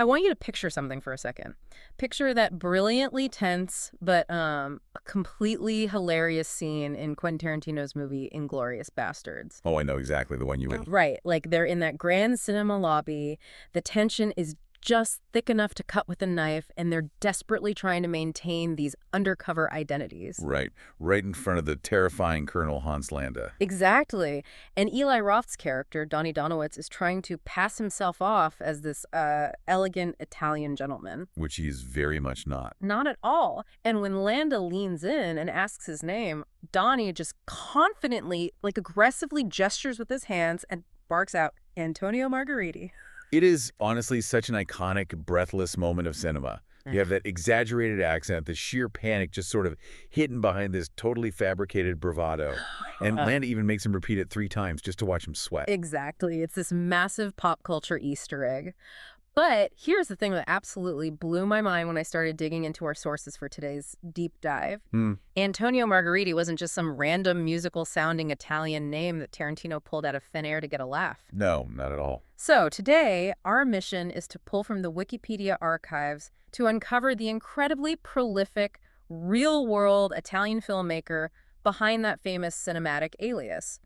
I want you to picture something for a second. Picture that brilliantly tense but completely hilarious scene in Quentin Tarantino's movie Inglourious Bastards. Oh, I know exactly the one you mean. Right, like they're in that grand cinema lobby. The tension is just thick enough to cut with a knife, and they're desperately trying to maintain these undercover identities. Right. Right in front of the terrifying Colonel Hans Landa. Exactly. And Eli Roth's character, Donnie Donowitz, is trying to pass himself off as this elegant Italian gentleman. Which he's very much not. Not at all. And when Landa leans in and asks his name, Donnie just confidently, like aggressively gestures with his hands and barks out, "Antonio Margheriti." It is honestly such an iconic, breathless moment of cinema. You have that exaggerated accent, the sheer panic just sort of hidden behind this totally fabricated bravado. And Landa even makes him repeat it 3 times just to watch him sweat. Exactly. It's this massive pop culture Easter egg. But here's the thing that absolutely blew my mind when I started digging into our sources for today's deep dive. Antonio Margheriti wasn't just some random musical-sounding Italian name that Tarantino pulled out of thin air to get a laugh. No, not at all. So today, our mission is to pull from the Wikipedia archives to uncover the incredibly prolific, real-world Italian filmmaker behind that famous cinematic alias.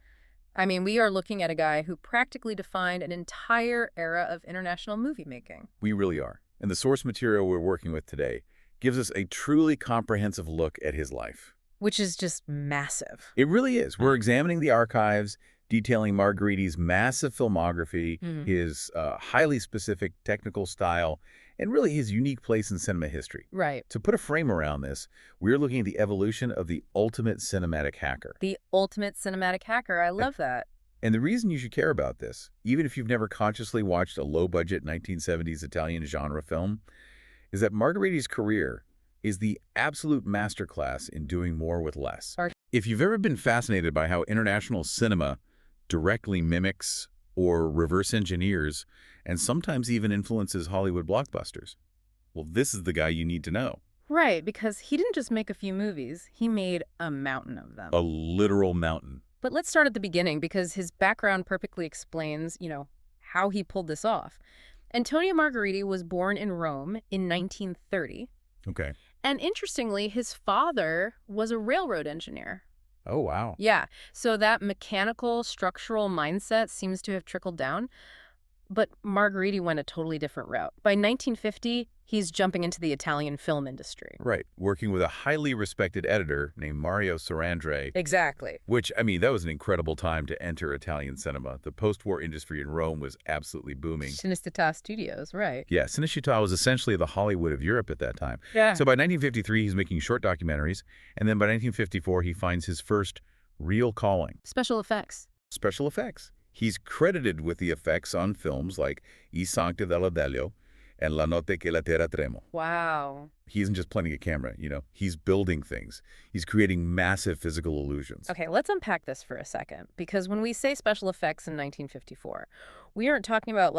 I mean, we are looking at a guy who practically defined an entire era of international movie making. We really are. And the source material we're working with today gives us a truly comprehensive look at his life. Which is just massive. It really is. We're examining the archives, detailing Margheriti's massive filmography, his highly specific technical style, and really his unique place in cinema history. Right. To put a frame around this, we're looking at the evolution of the ultimate cinematic hacker. The ultimate cinematic hacker. I love that. And the reason you should care about this, even if you've never consciously watched a low-budget 1970s Italian genre film, is that Margheriti's career is the absolute masterclass in doing more with less. If you've ever been fascinated by how international cinema directly mimics or reverse engineers and sometimes even influences Hollywood blockbusters, well, this is the guy you need to know. Right, because he didn't just make a few movies. He made a mountain of them. A literal mountain. But let's start at the beginning because his background perfectly explains, how he pulled this off. Antonio Margheriti was born in Rome in 1930. Okay. And interestingly, his father was a railroad engineer. Oh, wow. Yeah, so that mechanical, structural mindset seems to have trickled down. But Margheriti went a totally different route. By 1950, he's jumping into the Italian film industry. Right, working with a highly respected editor named Mario Sorandre. Exactly. Which, I mean, that was an incredible time to enter Italian cinema. The post-war industry in Rome was absolutely booming. Cinecittà Studios, right. Yeah, Cinecittà was essentially the Hollywood of Europe at that time. Yeah. So by 1953, he's making short documentaries, and then by 1954, he finds his first real calling. Special effects. Special effects. He's credited with the effects on films like I Sancti della Delio and La Notte che la Terra tremo. Wow. He isn't just playing a camera, He's building things. He's creating massive physical illusions. Okay, let's unpack this for a second. Because when we say special effects in 1954, we aren't talking about,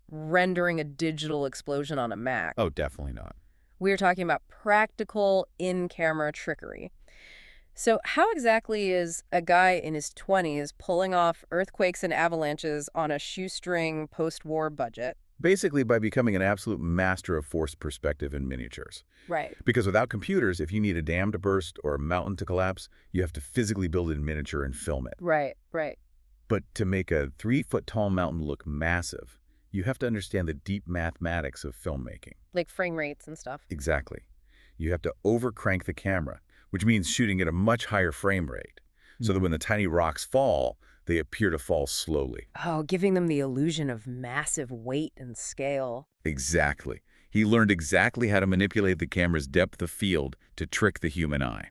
rendering a digital explosion on a Mac. Oh, definitely not. We're talking about practical in-camera trickery. So how exactly is a guy in his 20s pulling off earthquakes and avalanches on a shoestring post-war budget? Basically by becoming an absolute master of forced perspective in miniatures. Right. Because without computers, if you need a dam to burst or a mountain to collapse, you have to physically build it in miniature and film it. Right. But to make a 3-foot-tall mountain look massive, you have to understand the deep mathematics of filmmaking. Like frame rates and stuff. Exactly. You have to overcrank the camera, which means shooting at a much higher frame rate, so that when the tiny rocks fall, they appear to fall slowly. Oh, giving them the illusion of massive weight and scale. Exactly. He learned exactly how to manipulate the camera's depth of field to trick the human eye.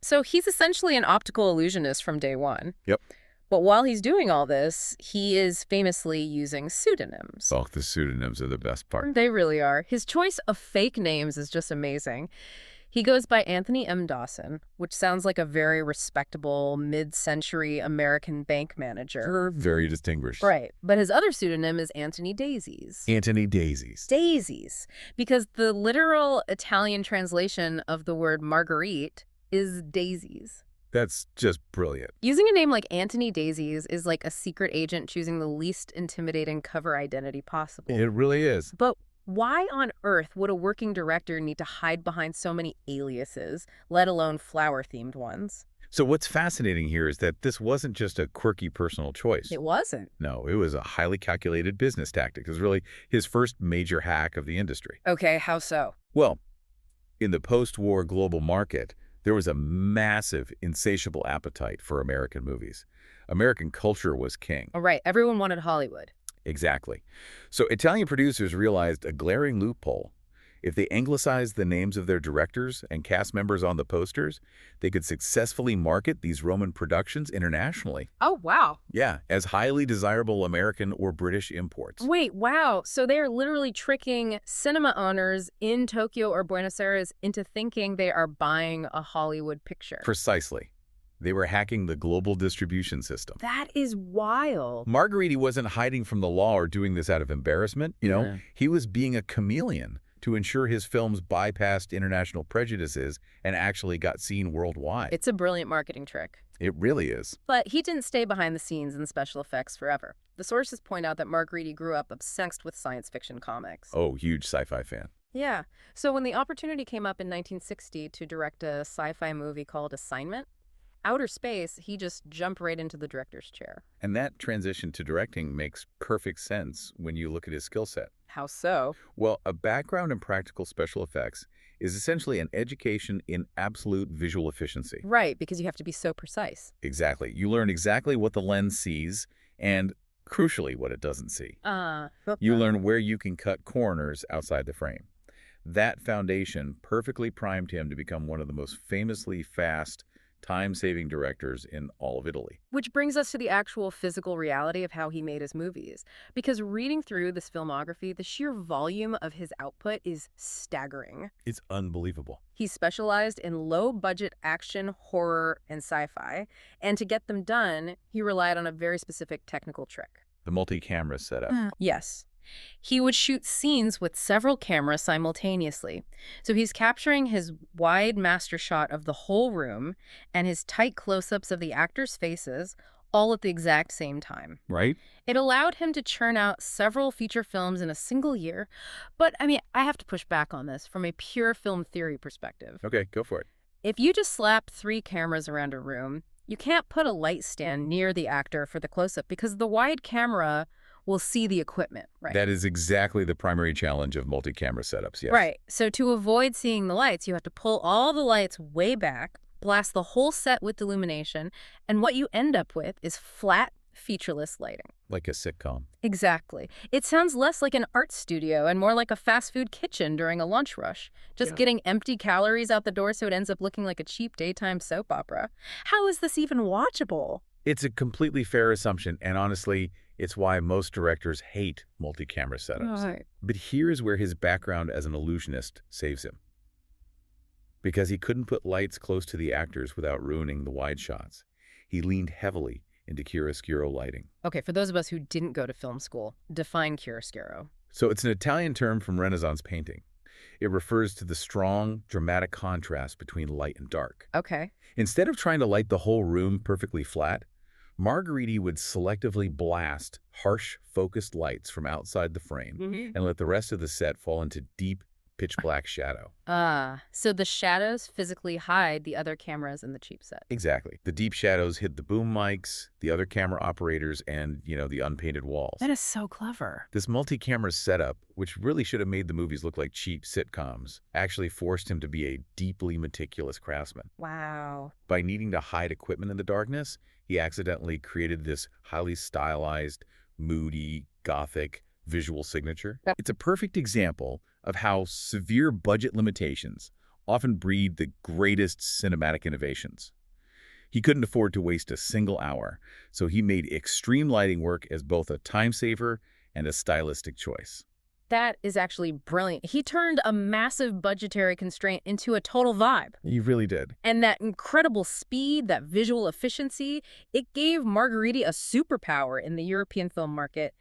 So he's essentially an optical illusionist from day one. Yep. But while he's doing all this, he is famously using pseudonyms. Oh, the pseudonyms are the best part. They really are. His choice of fake names is just amazing. He goes by Anthony M. Dawson, which sounds like a very respectable mid-century American bank manager. Very distinguished. Right. But his other pseudonym is Anthony Daisies. Anthony Daisies. Daisies. Because the literal Italian translation of the word Marguerite is daisies. That's just brilliant. Using a name like Anthony Daisies is like a secret agent choosing the least intimidating cover identity possible. It really is. But Why on earth would a working director need to hide behind so many aliases, let alone flower-themed ones? So what's fascinating here is that this wasn't just a quirky personal choice. It wasn't. No, it was a highly calculated business tactic. It was really his first major hack of the industry. Okay, how so? Well, in the post-war global market, there was a massive, insatiable appetite for American movies. American culture was king. All right, everyone wanted Hollywood. Exactly. So Italian producers realized a glaring loophole. If they anglicized the names of their directors and cast members on the posters, they could successfully market these Roman productions internationally. Oh, wow. Yeah, as highly desirable American or British imports. Wait, wow. So they're literally tricking cinema owners in Tokyo or Buenos Aires into thinking they are buying a Hollywood picture. Precisely. They were hacking the global distribution system. That is wild. Margheriti wasn't hiding from the law or doing this out of embarrassment. Yeah. He was being a chameleon to ensure his films bypassed international prejudices and actually got seen worldwide. It's a brilliant marketing trick. It really is. But he didn't stay behind the scenes in special effects forever. The sources point out that Margheriti grew up obsessed with science fiction comics. Oh, huge sci-fi fan. Yeah. So when the opportunity came up in 1960 to direct a sci-fi movie called Assignment, Outer Space, he just jumped right into the director's chair. And that transition to directing makes perfect sense when you look at his skill set. How so? Well, a background in practical special effects is essentially an education in absolute visual efficiency. Right, because you have to be so precise. Exactly. You learn exactly what the lens sees and, crucially, what it doesn't see. You learn where you can cut corners outside the frame. That foundation perfectly primed him to become one of the most famously fast, time-saving directors in all of Italy. Which brings us to the actual physical reality of how he made his movies. Because reading through this filmography, the sheer volume of his output is staggering. It's unbelievable. He specialized in low-budget action, horror, and sci-fi. And to get them done, he relied on a very specific technical trick. The multi-camera setup. Yes. He would shoot scenes with several cameras simultaneously. So he's capturing his wide master shot of the whole room and his tight close-ups of the actors' faces all at the exact same time. Right? It allowed him to churn out several feature films in a single year. But, I have to push back on this from a pure film theory perspective. Okay, go for it. If you just slap 3 cameras around a room, you can't put a light stand near the actor for the close-up because the wide camera will see the equipment, right? That is exactly the primary challenge of multi-camera setups, yes. Right. So to avoid seeing the lights, you have to pull all the lights way back, blast the whole set with illumination, and what you end up with is flat, featureless lighting. Like a sitcom. Exactly. It sounds less like an art studio and more like a fast food kitchen during a lunch rush. Just getting empty calories out the door so it ends up looking like a cheap daytime soap opera. How is this even watchable? It's a completely fair assumption, and honestly, it's why most directors hate multi-camera setups. Right. But here's where his background as an illusionist saves him. Because he couldn't put lights close to the actors without ruining the wide shots, he leaned heavily into chiaroscuro lighting. Okay, for those of us who didn't go to film school, define chiaroscuro. So it's an Italian term from Renaissance painting. It refers to the strong, dramatic contrast between light and dark. Okay. Instead of trying to light the whole room perfectly flat, Margheriti would selectively blast harsh, focused lights from outside the frame and let the rest of the set fall into deep, pitch-black shadow. So the shadows physically hide the other cameras in the cheap set. Exactly. The deep shadows hid the boom mics, the other camera operators, and, the unpainted walls. That is so clever. This multi-camera setup, which really should have made the movies look like cheap sitcoms, actually forced him to be a deeply meticulous craftsman. Wow. By needing to hide equipment in the darkness, he accidentally created this highly stylized, moody, gothic visual signature. It's a perfect example of how severe budget limitations often breed the greatest cinematic innovations. He couldn't afford to waste a single hour, so he made extreme lighting work as both a time saver and a stylistic choice. That is actually brilliant. He turned a massive budgetary constraint into a total vibe. He really did. And that incredible speed, that visual efficiency, it gave Margheriti a superpower in the European film market.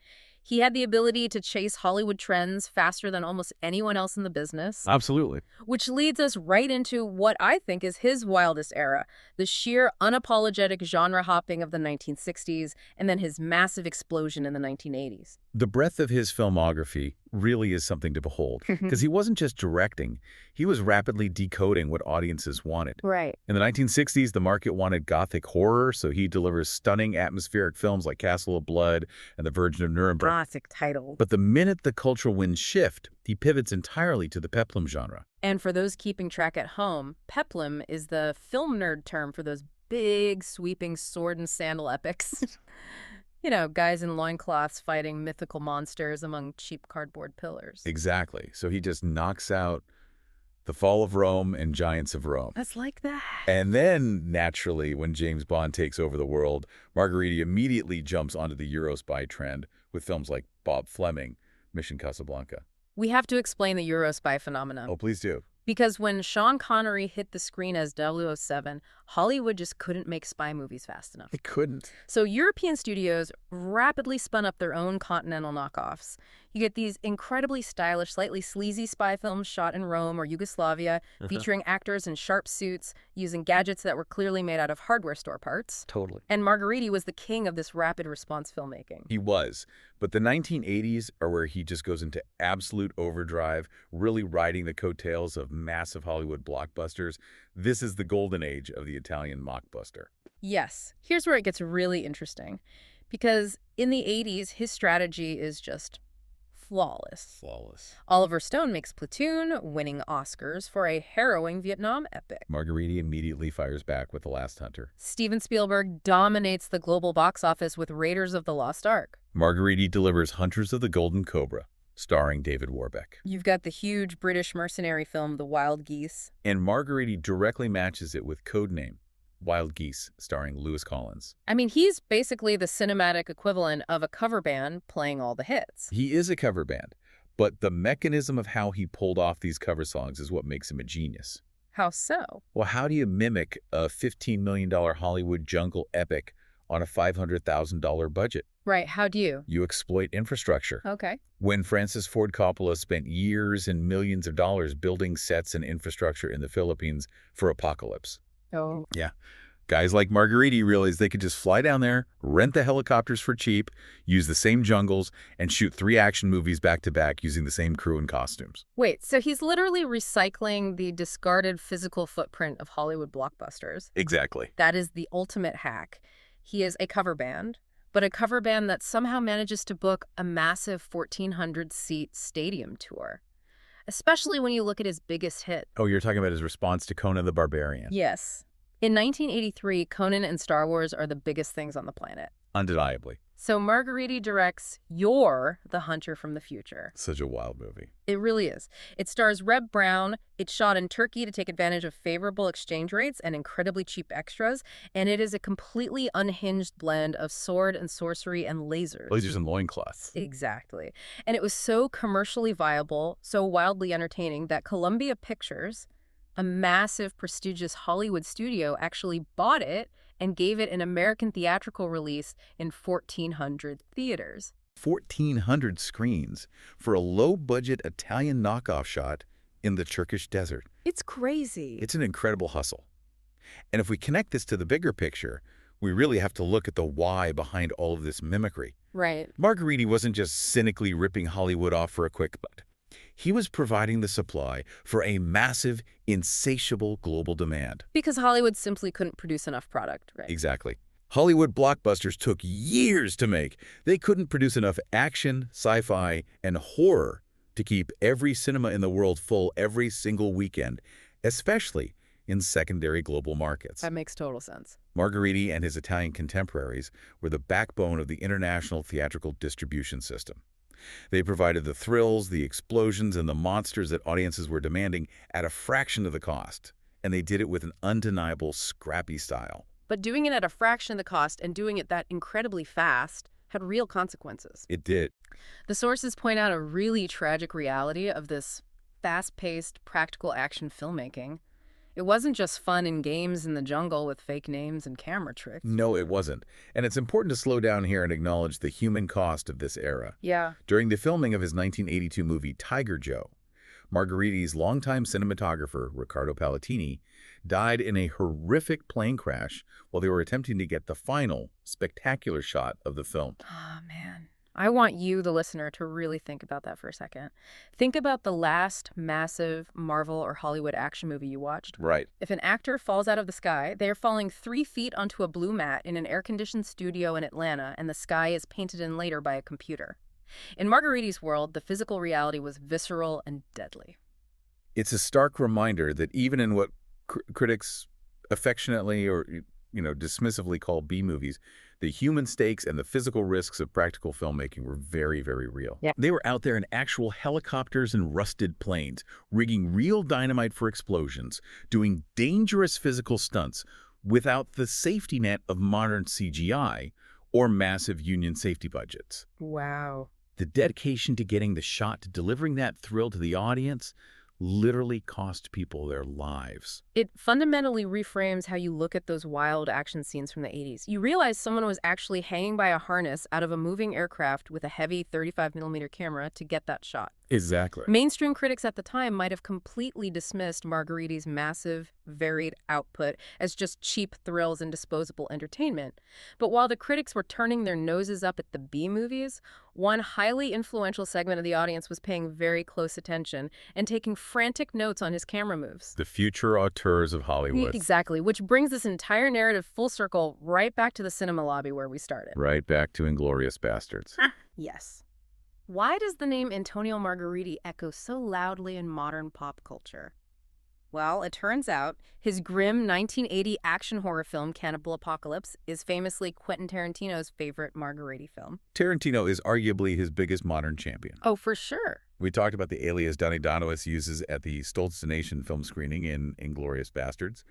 He had the ability to chase Hollywood trends faster than almost anyone else in the business. Absolutely. Which leads us right into what I think is his wildest era, the sheer unapologetic genre hopping of the 1960s, and then his massive explosion in the 1980s. The breadth of his filmography really is something to behold, because he wasn't just directing, he was rapidly decoding what audiences wanted. Right. In the 1960s, the market wanted gothic horror, so he delivers stunning atmospheric films like Castle of Blood and The Virgin of Nuremberg. Gothic title. But the minute the cultural winds shift, he pivots entirely to the peplum genre. And for those keeping track at home, peplum is the film nerd term for those big, sweeping sword and sandal epics. You know, guys in loincloths fighting mythical monsters among cheap cardboard pillars. Exactly. So he just knocks out The Fall of Rome and Giants of Rome. That's like that. And then, naturally, when James Bond takes over the world, Margheriti immediately jumps onto the Eurospy trend with films like Bob Fleming, Mission Casablanca. We have to explain the Eurospy phenomenon. Oh, please do. Because when Sean Connery hit the screen as 007, Hollywood just couldn't make spy movies fast enough. It couldn't. So European studios rapidly spun up their own continental knockoffs. You get these incredibly stylish, slightly sleazy spy films shot in Rome or Yugoslavia, featuring actors in sharp suits, using gadgets that were clearly made out of hardware store parts. Totally. And Margheriti was the king of this rapid response filmmaking. He was. But the 1980s are where he just goes into absolute overdrive, really riding the coattails of massive Hollywood blockbusters. This is the golden age of the Italian mockbuster. Yes. Here's where it gets really interesting. Because in the 80s, his strategy is just flawless. Flawless. Oliver Stone makes Platoon, winning Oscars for a harrowing Vietnam epic. Margheriti immediately fires back with The Last Hunter. Steven Spielberg dominates the global box office with Raiders of the Lost Ark. Margheriti delivers Hunters of the Golden Cobra, starring David Warbeck. You've got the huge British mercenary film The Wild Geese. And Margheriti directly matches it with Codename, Wild Geese, starring Lewis Collins. I mean, he's basically the cinematic equivalent of a cover band playing all the hits. He is a cover band, but the mechanism of how he pulled off these cover songs is what makes him a genius. How so? Well, how do you mimic a $15 million Hollywood jungle epic on a $500,000 budget? Right, how do you? You exploit infrastructure. Okay. When Francis Ford Coppola spent years and millions of dollars building sets and infrastructure in the Philippines for Apocalypse. Oh. Yeah. Guys like Margheriti realized they could just fly down there, rent the helicopters for cheap, use the same jungles, and shoot 3 action movies back-to-back using the same crew and costumes. Wait, so he's literally recycling the discarded physical footprint of Hollywood blockbusters. Exactly. That is the ultimate hack. He is a cover band, but a cover band that somehow manages to book a massive 1,400-seat stadium tour, especially when you look at his biggest hit. Oh, you're talking about his response to Conan the Barbarian. Yes. In 1983, Conan and Star Wars are the biggest things on the planet. Undeniably. So Margheriti directs You're the Hunter from the Future. Such a wild movie. It really is. It stars Reb Brown. It's shot in Turkey to take advantage of favorable exchange rates and incredibly cheap extras. And it is a completely unhinged blend of sword and sorcery and lasers. Lasers and loincloths. Exactly. And it was so commercially viable, so wildly entertaining, that Columbia Pictures, a massive, prestigious Hollywood studio, actually bought it and gave it an American theatrical release in 1,400 theaters. 1,400 screens for a low-budget Italian knockoff shot in the Turkish desert. It's crazy. It's an incredible hustle. And if we connect this to the bigger picture, we really have to look at the why behind all of this mimicry. Right. Margheriti wasn't just cynically ripping Hollywood off for a quick buck. He was providing the supply for a massive, insatiable global demand. Because Hollywood simply couldn't produce enough product, right? Exactly. Hollywood blockbusters took years to make. They couldn't produce enough action, sci-fi, and horror to keep every cinema in the world full every single weekend, especially in secondary global markets. That makes total sense. Margheriti and his Italian contemporaries were the backbone of the international theatrical distribution system. They provided the thrills, the explosions, and the monsters that audiences were demanding at a fraction of the cost. And they did it with an undeniable, scrappy style. But doing it at a fraction of the cost and doing it that incredibly fast had real consequences. It did. The sources point out a really tragic reality of this fast-paced, practical action filmmaking. It wasn't just fun and games in the jungle with fake names and camera tricks. No, it wasn't. And it's important to slow down here and acknowledge the human cost of this era. Yeah. During the filming of his 1982 movie Tiger Joe, Margheriti's longtime cinematographer, Riccardo Palatini, died in a horrific plane crash while they were attempting to get the final, spectacular shot of the film. Oh, man. I want you, the listener, to really think about that for a second. Think about the last massive Marvel or Hollywood action movie you watched. Right. If an actor falls out of the sky, they are falling 3 feet onto a blue mat in an air-conditioned studio in Atlanta, and the sky is painted in later by a computer. In Margheriti's world, the physical reality was visceral and deadly. It's a stark reminder that even in what critics affectionately or dismissively call B movies, the human stakes and the physical risks of practical filmmaking were very, very real. Yeah. They were out there in actual helicopters and rusted planes, rigging real dynamite for explosions, doing dangerous physical stunts without the safety net of modern CGI or massive union safety budgets. Wow. The dedication to getting the shot, to delivering that thrill to the audience, literally cost people their lives. It fundamentally reframes how you look at those wild action scenes from the 80s. You realize someone was actually hanging by a harness out of a moving aircraft with a heavy 35mm camera to get that shot. Exactly. Mainstream critics at the time might have completely dismissed Margheriti's massive, varied output as just cheap thrills and disposable entertainment. But while the critics were turning their noses up at the B movies, one highly influential segment of the audience was paying very close attention and taking frantic notes on his camera moves. The future auteurs of Hollywood. Exactly, which brings this entire narrative full circle right back to the cinema lobby where we started. Right back to Inglourious Bastards. Yes. Why does the name Antonio Margheriti echo so loudly in modern pop culture? Well, it turns out his grim 1980 action horror film Cannibal Apocalypse is famously Quentin Tarantino's favorite Margheriti film. Tarantino is arguably his biggest modern champion. Oh, for sure. We talked about the alias Donnie Donowitz uses at the Stoltz film screening in Inglourious Bastards,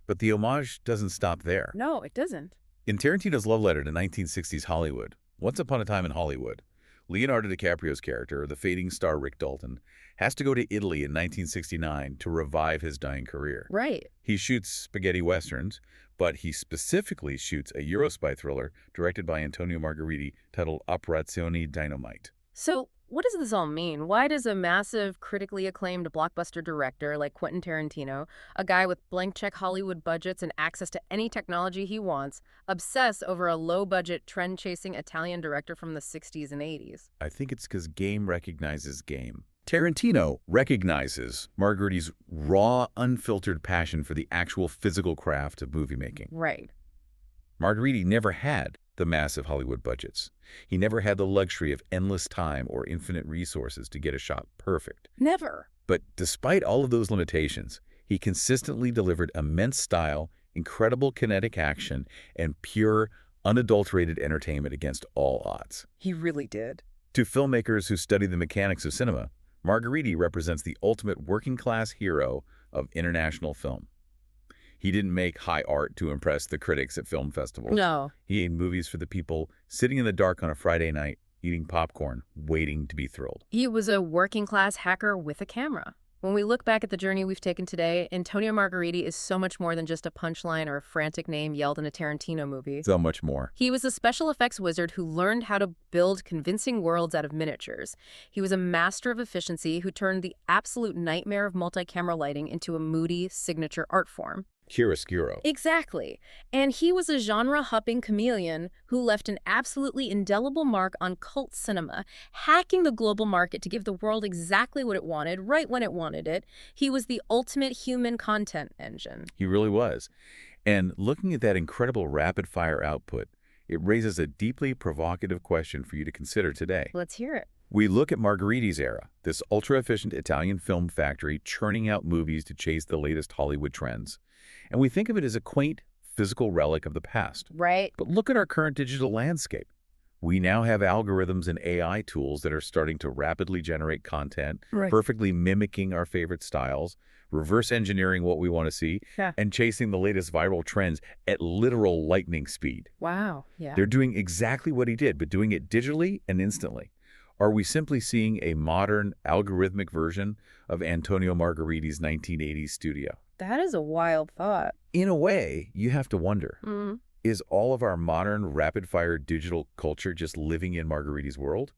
but the homage doesn't stop there. No, it doesn't. In Tarantino's love letter to 1960s Hollywood, Once Upon a Time in Hollywood, Leonardo DiCaprio's character, the fading star Rick Dalton, has to go to Italy in 1969 to revive his dying career. Right. He shoots spaghetti westerns, but he specifically shoots a Euro-spy thriller directed by Antonio Margheriti titled Operazione Dynamite. So, what does this all mean? Why does a massive, critically acclaimed blockbuster director like Quentin Tarantino, a guy with blank check Hollywood budgets and access to any technology he wants, obsess over a low-budget, trend-chasing Italian director from the 60s and 80s? I think it's because game recognizes game. Tarantino recognizes Margheriti's raw, unfiltered passion for the actual physical craft of movie making. Right. Margheriti never had the massive Hollywood budgets. He never had the luxury of endless time or infinite resources to get a shot perfect. Never. But despite all of those limitations, he consistently delivered immense style, incredible kinetic action, and pure, unadulterated entertainment against all odds. He really did. To filmmakers who study the mechanics of cinema, Margheriti represents the ultimate working-class hero of international film. He didn't make high art to impress the critics at film festivals. No. He made movies for the people sitting in the dark on a Friday night, eating popcorn, waiting to be thrilled. He was a working-class hacker with a camera. When we look back at the journey we've taken today, Antonio Margheriti is so much more than just a punchline or a frantic name yelled in a Tarantino movie. So much more. He was a special effects wizard who learned how to build convincing worlds out of miniatures. He was a master of efficiency who turned the absolute nightmare of multi-camera lighting into a moody signature art form. Chiaroscuro. Exactly. And he was a genre-hopping chameleon who left an absolutely indelible mark on cult cinema, hacking the global market to give the world exactly what it wanted, right when it wanted it. He was the ultimate human content engine. He really was. And looking at that incredible rapid-fire output, it raises a deeply provocative question for you to consider today. Let's hear it. We look at Margheriti's era, this ultra-efficient Italian film factory churning out movies to chase the latest Hollywood trends. And we think of it as a quaint, physical relic of the past. Right. But look at our current digital landscape. We now have algorithms and AI tools that are starting to rapidly generate content, perfectly mimicking our favorite styles, reverse engineering what we want to see, and chasing the latest viral trends at literal lightning speed. Wow. Yeah. They're doing exactly what he did, but doing it digitally and instantly. Are we simply seeing a modern, algorithmic version of Antonio Margheriti's 1980s studio? That is a wild thought. In a way, you have to wonder, is all of our modern, rapid-fire digital culture just living in Margheriti's world?